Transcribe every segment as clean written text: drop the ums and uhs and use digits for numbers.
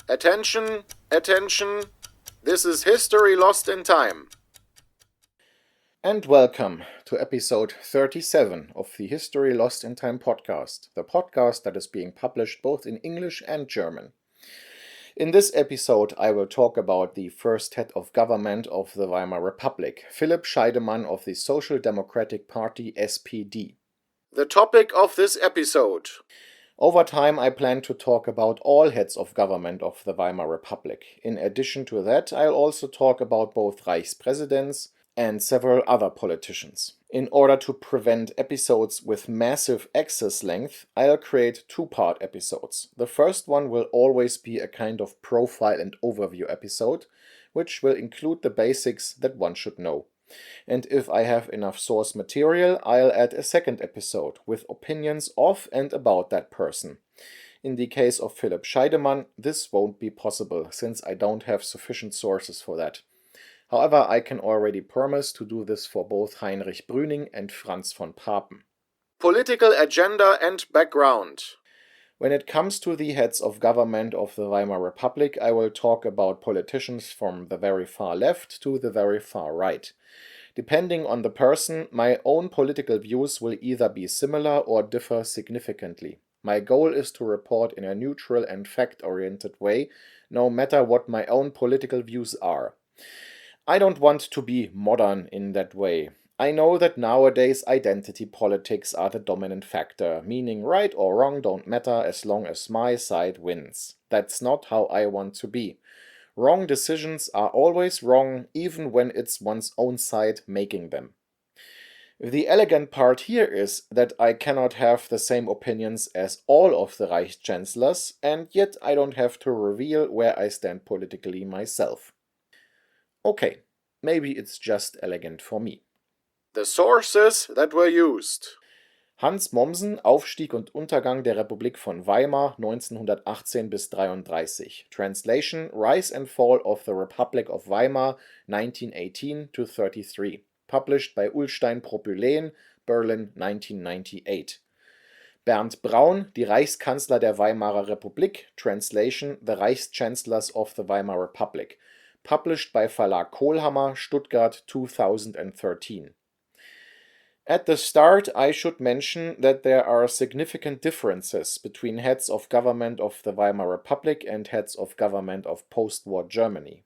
Attention, attention, this is History Lost in Time. And welcome to episode 37 of the History Lost in Time podcast, the podcast that is being published both in English and German. In this episode, I will talk about the first head of government of the Weimar Republic, Philipp Scheidemann of the Social Democratic Party SPD. The topic of this episode. Over time, I plan to talk about all heads of government of the Weimar Republic. In addition to that, I'll also talk about both Reichspräsidents and several other politicians. In order to prevent episodes with massive access length, I'll create two-part episodes. The first one will always be a kind of profile and overview episode, which will include the basics that one should know. And if I have enough source material, I'll add a second episode with opinions of and about that person. In the case of Philipp Scheidemann, this won't be possible since I don't have sufficient sources for that. However, I can already promise to do this for both Heinrich Brüning and Franz von Papen. Political agenda and background. When it comes to the heads of government of the Weimar Republic, I will talk about politicians from the very far left to the very far right. Depending on the person, my own political views will either be similar or differ significantly. My goal is to report in a neutral and fact-oriented way, no matter what my own political views are. I don't want to be modern in that way. I know that nowadays identity politics are the dominant factor, meaning right or wrong don't matter as long as my side wins. That's not how I want to be. Wrong decisions are always wrong, even when it's one's own side making them. The elegant part here is that I cannot have the same opinions as all of the Reichschancellors, and yet I don't have to reveal where I stand politically myself. Okay, maybe it's just elegant for me. The sources that were used. Hans Mommsen, Aufstieg und Untergang der Republik von Weimar 1918 bis 33. Translation, Rise and Fall of the Republic of Weimar 1918 to 33. Published by Ullstein Propyläen, Berlin 1998. Bernd Braun, Die Reichskanzler der Weimarer Republik. Translation, The Reichschancellors of the Weimar Republic. Published by Verlag Kohlhammer, Stuttgart 2013. At the start, I should mention that there are significant differences between heads of government of the Weimar Republic and heads of government of post-war Germany.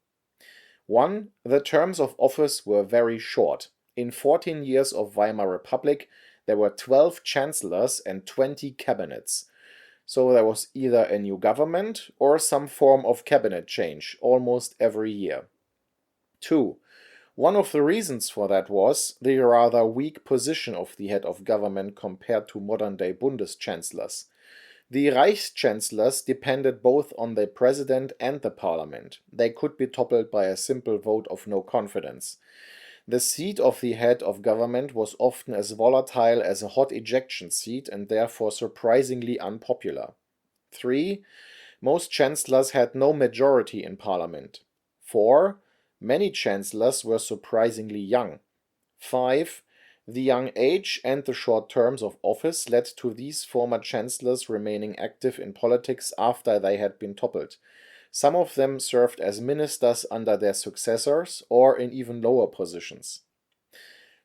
1. The terms of office were very short. In 14 years of Weimar Republic, there were 12 chancellors and 20 cabinets. So there was either a new government or some form of cabinet change almost every year. 2. One of the reasons for that was the rather weak position of the head of government compared to modern-day Bundeschancellors. The Reichschancellors depended both on the president and the parliament. They could be toppled by a simple vote of no confidence. The seat of the head of government was often as volatile as a hot ejection seat and therefore surprisingly unpopular. 3. Most chancellors had no majority in parliament. 4. Many chancellors were surprisingly young. 5. The young age and the short terms of office led to these former chancellors remaining active in politics after they had been toppled. Some of them served as ministers under their successors or in even lower positions.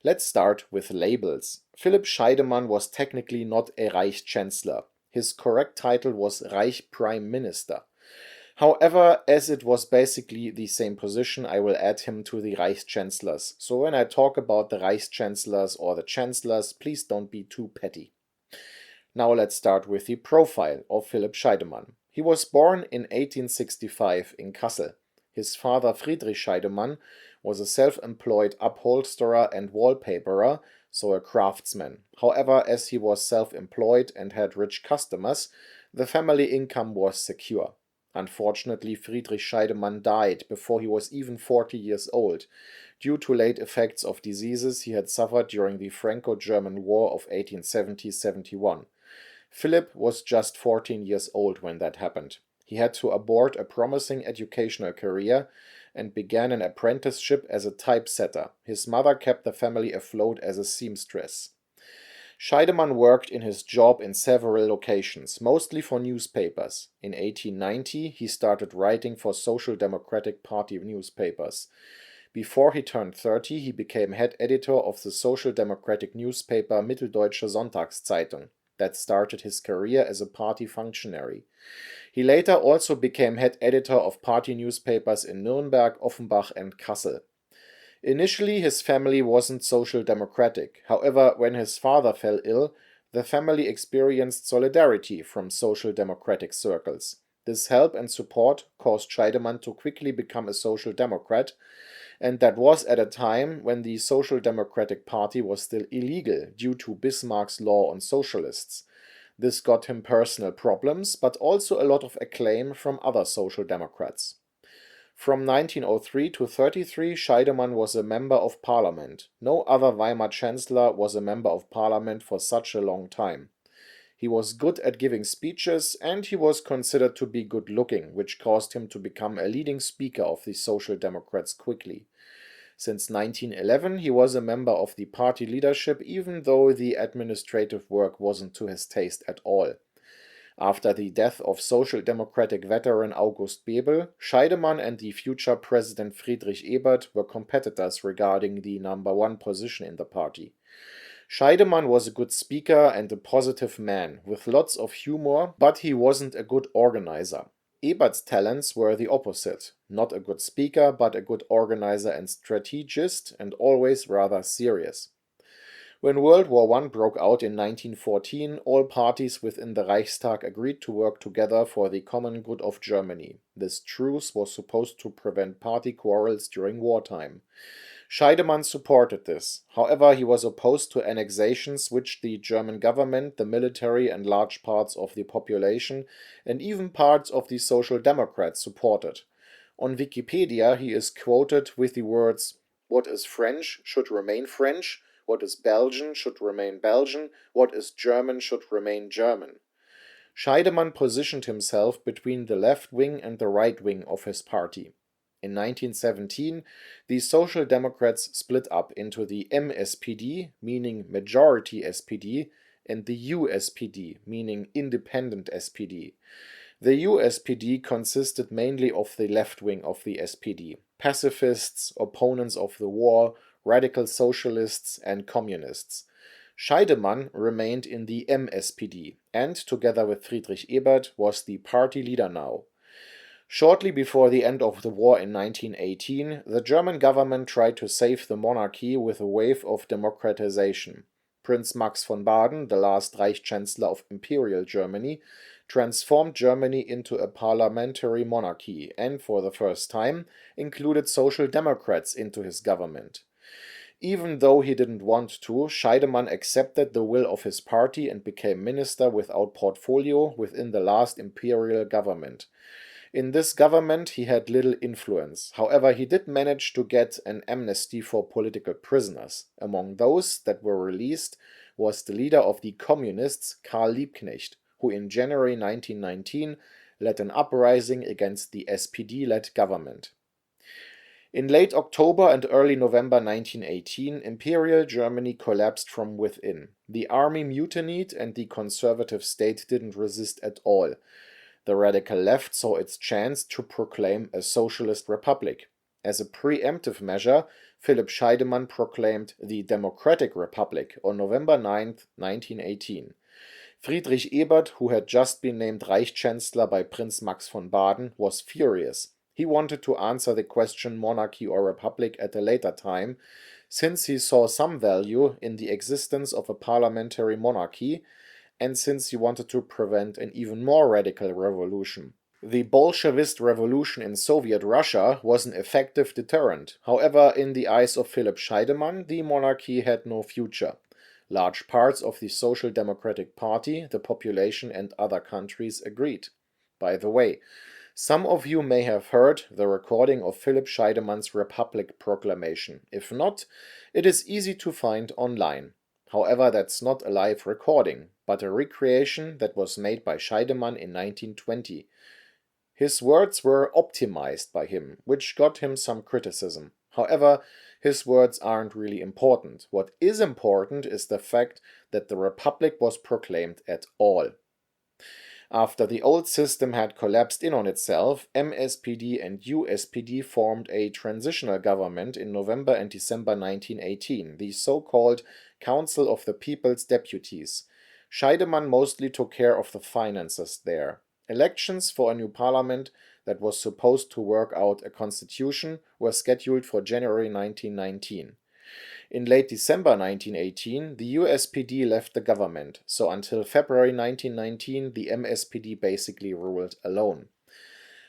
Let's start with labels. Philipp Scheidemann was technically not a Reichschancellor. His correct title was Reich Prime Minister. However, as it was basically the same position, I will add him to the Reichschancellors. So when I talk about the Reichschancellors or the chancellors, please don't be too petty. Now let's start with the profile of Philipp Scheidemann. He was born in 1865 in Kassel. His father Friedrich Scheidemann was a self-employed upholsterer and wallpaperer, so a craftsman. However, as he was self-employed and had rich customers, the family income was secure. Unfortunately, Friedrich Scheidemann died before he was even 40 years old, due to late effects of diseases he had suffered during the Franco-German War of 1870-71. Philipp was just 14 years old when that happened. He had to abort a promising educational career and began an apprenticeship as a typesetter. His mother kept the family afloat as a seamstress. Scheidemann worked in his job in several locations, mostly for newspapers. In 1890, he started writing for Social Democratic Party newspapers. Before he turned 30, he became head editor of the Social Democratic newspaper Mitteldeutsche Sonntagszeitung. That started his career as a party functionary. He later also became head editor of party newspapers in Nuremberg, Offenbach, and Kassel. Initially, his family wasn't social democratic. However, when his father fell ill, the family experienced solidarity from social democratic circles. This help and support caused Scheidemann to quickly become a social democrat, and that was at a time when the Social Democratic Party was still illegal due to Bismarck's law on socialists. This got him personal problems, but also a lot of acclaim from other social democrats. From 1903 to 1933, Scheidemann was a member of parliament. No other Weimar chancellor was a member of parliament for such a long time. He was good at giving speeches, and he was considered to be good-looking, which caused him to become a leading speaker of the Social Democrats quickly. Since 1911, he was a member of the party leadership, even though the administrative work wasn't to his taste at all. After the death of Social Democratic veteran August Bebel, Scheidemann and the future President Friedrich Ebert were competitors regarding the number one position in the party. Scheidemann was a good speaker and a positive man, with lots of humor, but he wasn't a good organizer. Ebert's talents were the opposite: not a good speaker, but a good organizer and strategist, and always rather serious. When World War I broke out in 1914, all parties within the Reichstag agreed to work together for the common good of Germany. This truce was supposed to prevent party quarrels during wartime. Scheidemann supported this. However, he was opposed to annexations which the German government, the military, and large parts of the population, and even parts of the Social Democrats supported. On Wikipedia, he is quoted with the words, "What is French should remain French. What is Belgian should remain Belgian. What is German should remain German." Scheidemann positioned himself between the left wing and the right wing of his party. In 1917, the Social Democrats split up into the MSPD, meaning Majority SPD, and the USPD, meaning Independent SPD. The USPD consisted mainly of the left wing of the SPD: pacifists, opponents of the war, radical socialists, and communists. Scheidemann remained in the MSPD and, together with Friedrich Ebert, was the party leader now. Shortly before the end of the war in 1918, the German government tried to save the monarchy with a wave of democratization. Prince Max von Baden, the last Reich Chancellor of Imperial Germany, transformed Germany into a parliamentary monarchy and, for the first time, included Social Democrats into his government. Even though he didn't want to, Scheidemann accepted the will of his party and became minister without portfolio within the last imperial government. In this government he had little influence. However, he did manage to get an amnesty for political prisoners. Among those that were released was the leader of the Communists, Karl Liebknecht, who in January 1919 led an uprising against the SPD-led government. In late October and early November 1918, Imperial Germany collapsed from within. The army mutinied and the conservative state didn't resist at all. The radical left saw its chance to proclaim a socialist republic. As a preemptive measure, Philipp Scheidemann proclaimed the Democratic Republic on November 9, 1918. Friedrich Ebert, who had just been named Reich Chancellor by Prince Max von Baden, was furious. He wanted to answer the question monarchy or republic at a later time, since he saw some value in the existence of a parliamentary monarchy, and since he wanted to prevent an even more radical revolution. The Bolshevist revolution in Soviet Russia was an effective deterrent. However, in the eyes of Philipp Scheidemann, the monarchy had no future. Large parts of the Social Democratic Party, the population, and other countries agreed. By the way, some of you may have heard the recording of Philipp Scheidemann's Republic Proclamation. If not, it is easy to find online. However, that's not a live recording, but a recreation that was made by Scheidemann in 1920. His words were optimized by him, which got him some criticism. However, his words aren't really important. What is important is the fact that the Republic was proclaimed at all. After the old system had collapsed in on itself, MSPD and USPD formed a transitional government in November and December 1918, the so-called Council of the People's Deputies. Scheidemann mostly took care of the finances there. Elections for a new parliament that was supposed to work out a constitution were scheduled for January 1919. In late December 1918, the USPD left the government, so until February 1919 the MSPD basically ruled alone.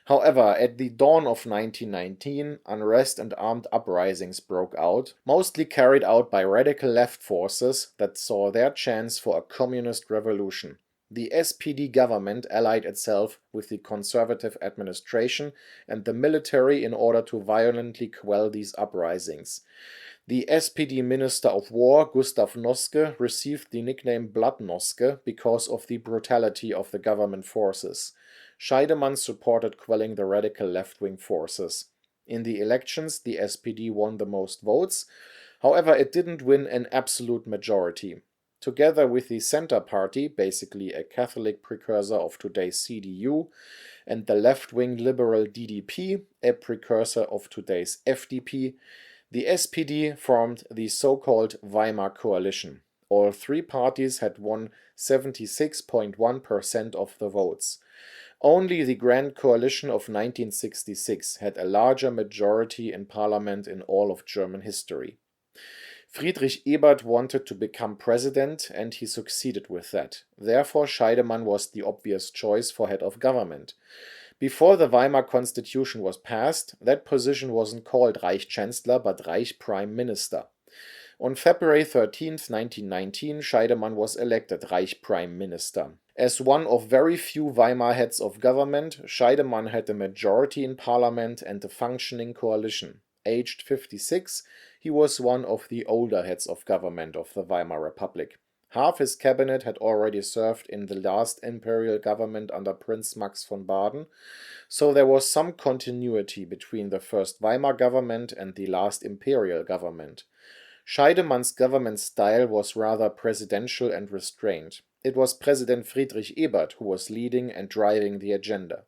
However, at the dawn of 1919, unrest and armed uprisings broke out, mostly carried out by radical left forces that saw their chance for a communist revolution. The SPD government allied itself with the conservative administration and the military in order to violently quell these uprisings. The SPD Minister of War, Gustav Noske, received the nickname Blood Noske because of the brutality of the government forces. Scheidemann supported quelling the radical left-wing forces. In the elections, the SPD won the most votes. However, it didn't win an absolute majority. Together with the Center Party, basically a Catholic precursor of today's CDU, and the left-wing liberal DDP, a precursor of today's FDP, the SPD formed the so-called Weimar coalition. All three parties had won 76.1% of the votes. Only the Grand Coalition of 1966 had a larger majority in parliament in all of German history. Friedrich Ebert wanted to become president, and he succeeded with that. Therefore, Scheidemann was the obvious choice for head of government. Before the Weimar Constitution was passed, that position wasn't called Reichschancellor but Reich Prime Minister. On February 13, 1919, Scheidemann was elected Reich Prime Minister. As one of very few Weimar heads of government, Scheidemann had a majority in parliament and a functioning coalition. Aged 56, he was one of the older heads of government of the Weimar Republic. Half his cabinet had already served in the last imperial government under Prince Max von Baden, so there was some continuity between the first Weimar government and the last imperial government. Scheidemann's government style was rather presidential and restrained. It was President Friedrich Ebert who was leading and driving the agenda.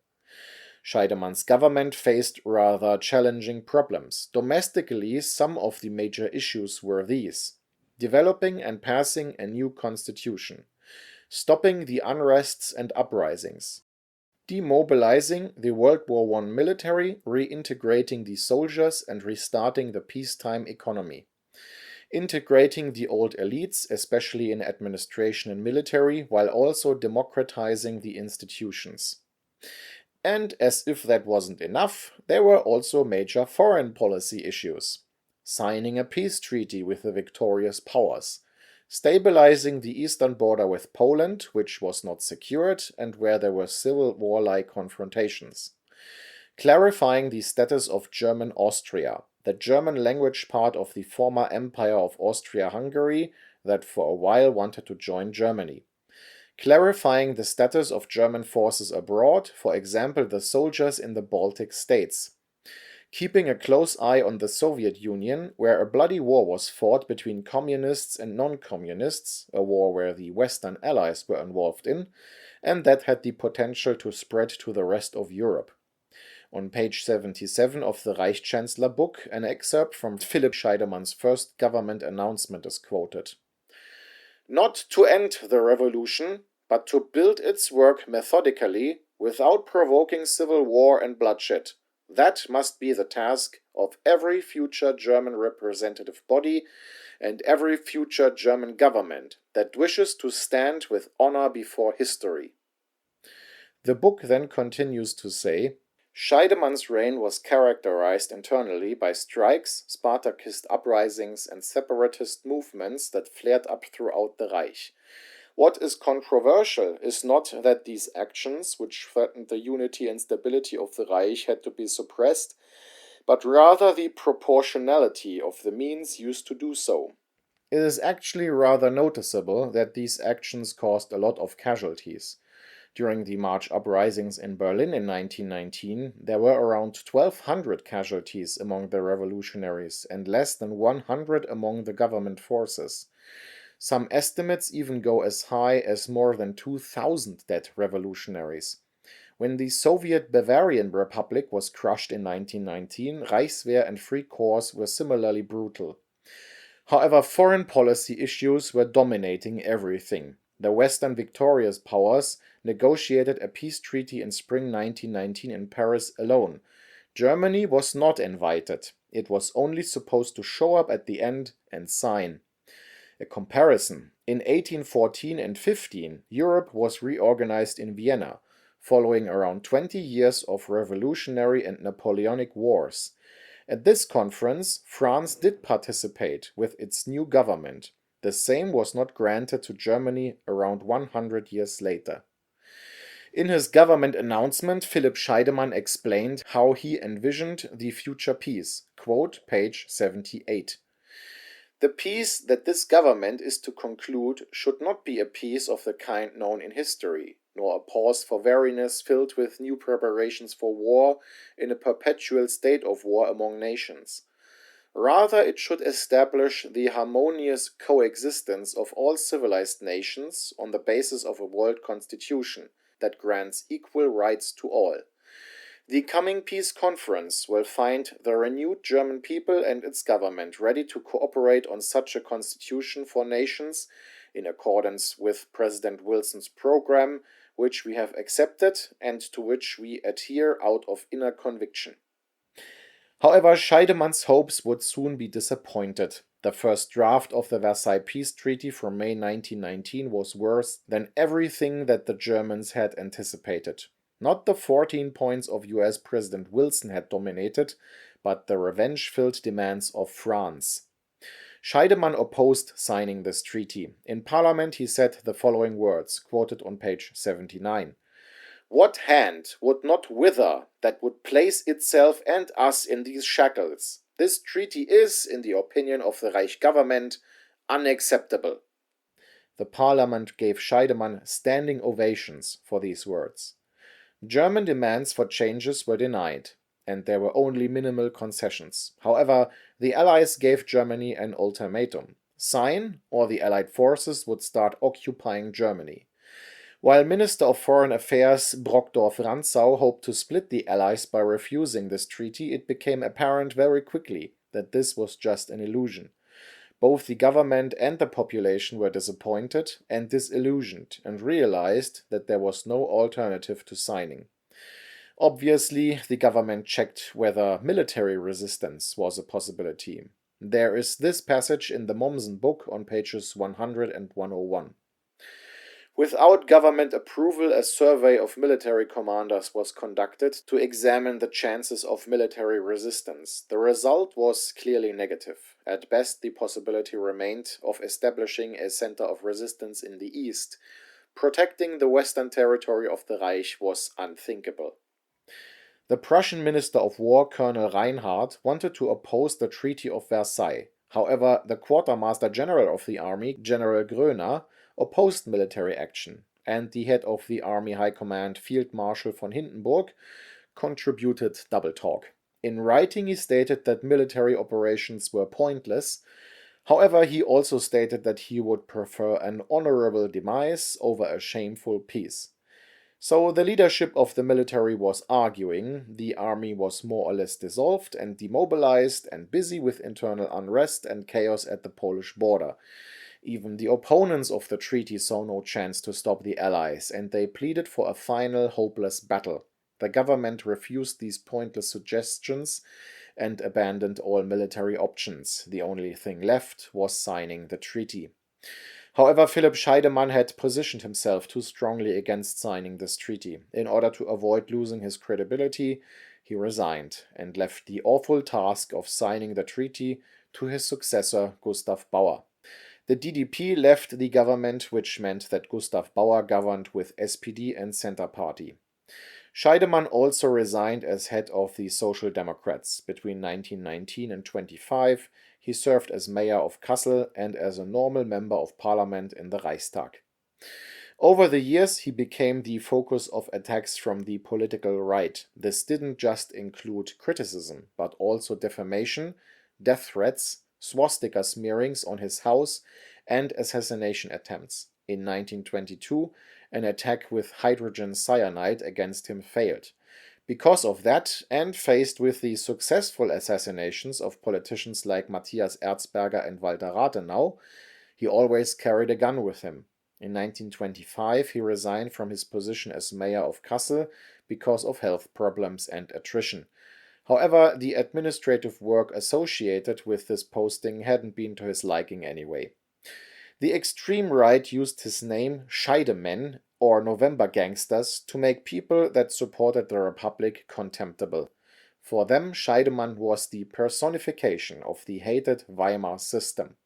Scheidemann's government faced rather challenging problems. Domestically, some of the major issues were these: developing and passing a new constitution, stopping the unrests and uprisings, demobilizing the World War I military, reintegrating the soldiers and restarting the peacetime economy, integrating the old elites, especially in administration and military, while also democratizing the institutions. And as if that wasn't enough, there were also major foreign policy issues: signing a peace treaty with the victorious powers, stabilizing the eastern border with Poland, which was not secured and where there were civil war-like confrontations, clarifying the status of German Austria, the German-language part of the former Empire of Austria-Hungary that for a while wanted to join Germany, clarifying the status of German forces abroad, for example the soldiers in the Baltic states, keeping a close eye on the Soviet Union, where a bloody war was fought between communists and non-communists, a war where the Western Allies were involved in, and that had the potential to spread to the rest of Europe. On page 77 of the Reichschancellor book, an excerpt from Philipp Scheidemann's first government announcement is quoted. Not to end the revolution, but to build its work methodically, without provoking civil war and bloodshed. That must be the task of every future German representative body and every future German government that wishes to stand with honor before history. The book then continues to say, Scheidemann's reign was characterized internally by strikes, Spartakist uprisings, and separatist movements that flared up throughout the Reich. What is controversial is not that these actions, which threatened the unity and stability of the Reich, had to be suppressed, but rather the proportionality of the means used to do so. It is actually rather noticeable that these actions caused a lot of casualties. During the March uprisings in Berlin in 1919, there were around 1,200 casualties among the revolutionaries and less than 100 among the government forces. Some estimates even go as high as more than 2,000 dead revolutionaries. When the Soviet Bavarian Republic was crushed in 1919, Reichswehr and Free Corps were similarly brutal. However, foreign policy issues were dominating everything. The Western victorious powers negotiated a peace treaty in spring 1919 in Paris alone. Germany was not invited. It was only supposed to show up at the end and sign. A comparison: in 1814 and 15, Europe was reorganized in Vienna, following around 20 years of revolutionary and Napoleonic wars. At this conference, France did participate with its new government. The same was not granted to Germany around 100 years later. In his government announcement, Philipp Scheidemann explained how he envisioned the future peace. Quote, page 78. The peace that this government is to conclude should not be a peace of the kind known in history, nor a pause for weariness filled with new preparations for war in a perpetual state of war among nations. Rather, it should establish the harmonious coexistence of all civilized nations on the basis of a world constitution that grants equal rights to all. The coming peace conference will find the renewed German people and its government ready to cooperate on such a constitution for nations in accordance with President Wilson's program, which we have accepted and to which we adhere out of inner conviction. However, Scheidemann's hopes would soon be disappointed. The first draft of the Versailles Peace Treaty from May 1919 was worse than everything that the Germans had anticipated. Not the 14 points of US President Wilson had dominated, but the revenge-filled demands of France. Scheidemann opposed signing this treaty. In Parliament he said the following words, quoted on page 79. "What hand would not wither that would place itself and us in these shackles? This treaty is, in the opinion of the Reich government, unacceptable." The Parliament gave Scheidemann standing ovations for these words. German demands for changes were denied, and there were only minimal concessions. However, the Allies gave Germany an ultimatum: sign, or the Allied forces would start occupying Germany. While Minister of Foreign Affairs Brockdorff-Rantzau hoped to split the Allies by refusing this treaty, it became apparent very quickly that this was just an illusion. Both the government and the population were disappointed and disillusioned and realized that there was no alternative to signing. Obviously, the government checked whether military resistance was a possibility. There is this passage in the Mommsen book on pages 100 and 101. Without government approval, a survey of military commanders was conducted to examine the chances of military resistance. The result was clearly negative. At best, the possibility remained of establishing a center of resistance in the east. Protecting the western territory of the Reich was unthinkable. The Prussian Minister of War, Colonel Reinhardt, wanted to oppose the Treaty of Versailles. However, the Quartermaster General of the Army, General Groener, opposed military action, and the head of the Army High Command, Field Marshal von Hindenburg, contributed double talk. In writing, he stated that military operations were pointless. However, he also stated that he would prefer an honorable demise over a shameful peace. So the leadership of the military was arguing, the army was more or less dissolved and demobilized and busy with internal unrest and chaos at the Polish border. Even the opponents of the treaty saw no chance to stop the Allies, and they pleaded for a final, hopeless battle. The government refused these pointless suggestions and abandoned all military options. The only thing left was signing the treaty. However, Philipp Scheidemann had positioned himself too strongly against signing this treaty. In order to avoid losing his credibility, he resigned and left the awful task of signing the treaty to his successor, Gustav Bauer. The DDP left the government, which meant that Gustav Bauer governed with SPD and Center Party. Scheidemann also resigned as head of the Social Democrats. Between 1919 and 25, he served as mayor of Kassel and as a normal member of parliament in the Reichstag. Over the years, he became the focus of attacks from the political right. This didn't just include criticism, but also defamation, death threats, swastika smearings on his house, and assassination attempts. In 1922, an attack with hydrogen cyanide against him failed. Because of that, and faced with the successful assassinations of politicians like Matthias Erzberger and Walter Rathenau, he always carried a gun with him. In 1925, he resigned from his position as mayor of Kassel because of health problems and attrition. However, the administrative work associated with this posting hadn't been to his liking anyway. The extreme right used his name, Scheidemann, or November Gangsters, to make people that supported the Republic contemptible. For them, Scheidemann was the personification of the hated Weimar system.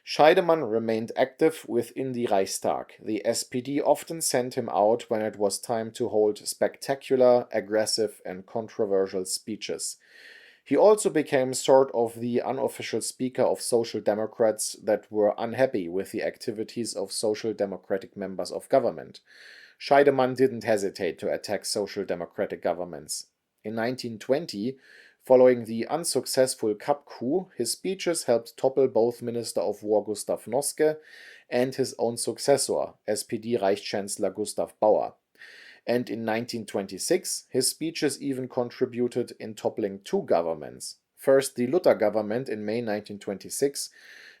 Scheidemann remained active within the Reichstag. The SPD often sent him out when it was time to hold spectacular, aggressive, and controversial speeches. He also became sort of the unofficial speaker of Social Democrats that were unhappy with the activities of Social Democratic members of government. Scheidemann didn't hesitate to attack Social Democratic governments. In 1920, following the unsuccessful Kapp coup, his speeches helped topple both Minister of War Gustav Noske and his own successor, SPD Reichschancellor Gustav Bauer. And in 1926, his speeches even contributed in toppling two governments. First, the Luther government in May 1926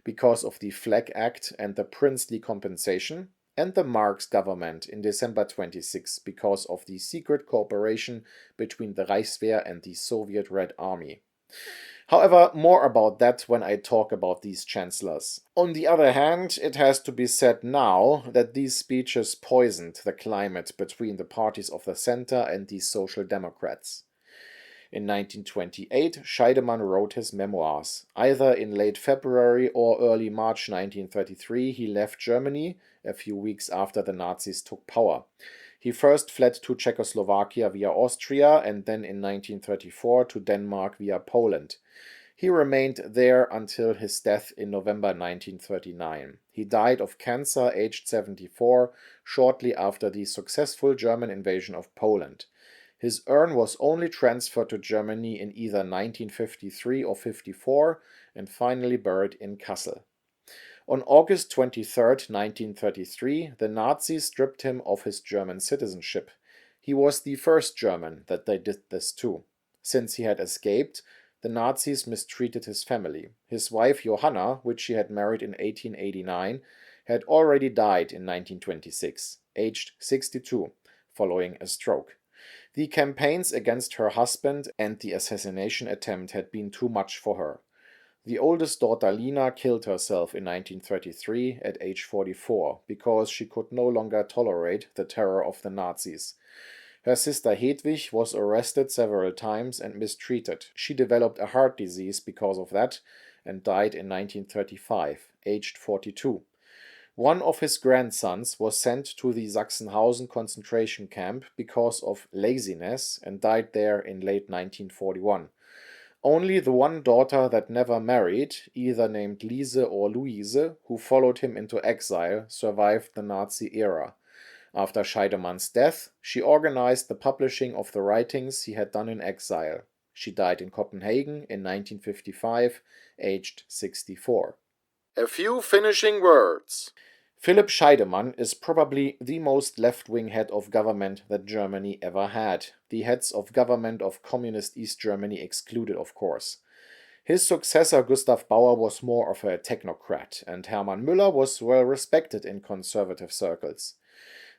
because of the Flag Act and the princely compensation, and the Marx government in December 26 because of the secret cooperation between the Reichswehr and the Soviet Red Army. However, more about that when I talk about these chancellors. On the other hand, it has to be said now that these speeches poisoned the climate between the parties of the center and the Social Democrats. In 1928, Scheidemann wrote his memoirs. Either in late February or early March 1933, he left Germany a few weeks after the Nazis took power. He first fled to Czechoslovakia via Austria and then in 1934 to Denmark via Poland. He remained there until his death in November 1939. He died of cancer aged 74 shortly after the successful German invasion of Poland. His urn was only transferred to Germany in either 1953 or 54 and finally buried in Kassel. On August 23, 1933, the Nazis stripped him of his German citizenship. He was the first German that they did this to. Since he had escaped, the Nazis mistreated his family. His wife Johanna, which she had married in 1889, had already died in 1926, aged 62, following a stroke. The campaigns against her husband and the assassination attempt had been too much for her. The oldest daughter Lina killed herself in 1933 at age 44 because she could no longer tolerate the terror of the Nazis. Her sister Hedwig was arrested several times and mistreated. She developed a heart disease because of that and died in 1935, aged 42. One of his grandsons was sent to the Sachsenhausen concentration camp because of laziness and died there in late 1941. Only the one daughter that never married, either named Lise or Louise, who followed him into exile, survived the Nazi era. After Scheidemann's death, she organized the publishing of the writings he had done in exile. She died in Copenhagen in 1955, aged 64. A few finishing words. Philipp Scheidemann is probably the most left-wing head of government that Germany ever had, the heads of government of Communist East Germany excluded, of course. His successor Gustav Bauer was more of a technocrat, and Hermann Müller was well respected in conservative circles.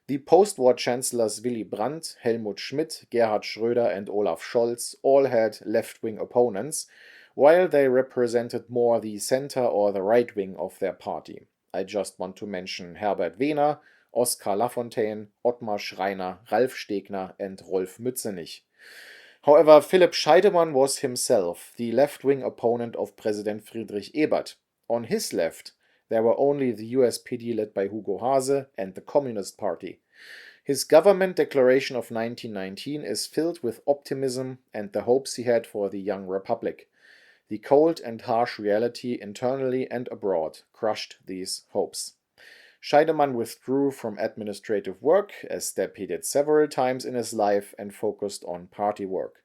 The post-war chancellors Willy Brandt, Helmut Schmidt, Gerhard Schröder and Olaf Scholz all had left-wing opponents, while they represented more the center or the right wing of their party. I just want to mention Herbert Wehner, Oskar Lafontaine, Ottmar Schreiner, Ralf Stegner and Rolf Mützenich. However, Philipp Scheidemann was himself the left-wing opponent of President Friedrich Ebert. On his left, there were only the USPD led by Hugo Haase and the Communist Party. His government declaration of 1919 is filled with optimism and the hopes he had for the young republic. The cold and harsh reality internally and abroad crushed these hopes. Scheidemann withdrew from administrative work, a step he did several times in his life, and focused on party work.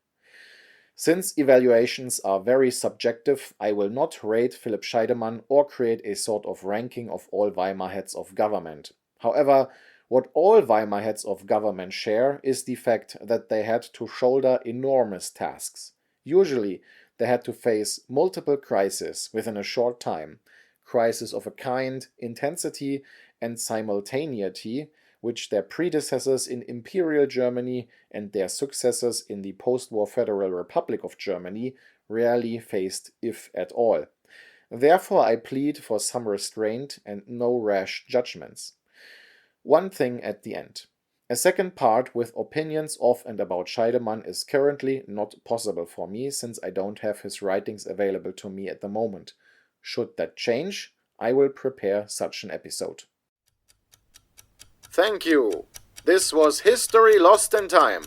Since evaluations are very subjective, I will not rate Philipp Scheidemann or create a sort of ranking of all Weimar heads of government. However, what all Weimar heads of government share is the fact that they had to shoulder enormous tasks. Usually, they had to face multiple crises within a short time, crises of a kind, intensity, and simultaneity which their predecessors in Imperial Germany and their successors in the post-war Federal Republic of Germany rarely faced, if at all. Therefore, I plead for some restraint and no rash judgments. One thing at the end. A second part with opinions of and about Scheidemann is currently not possible for me since I don't have his writings available to me at the moment. Should that change, I will prepare such an episode. Thank you. This was History Lost in Time.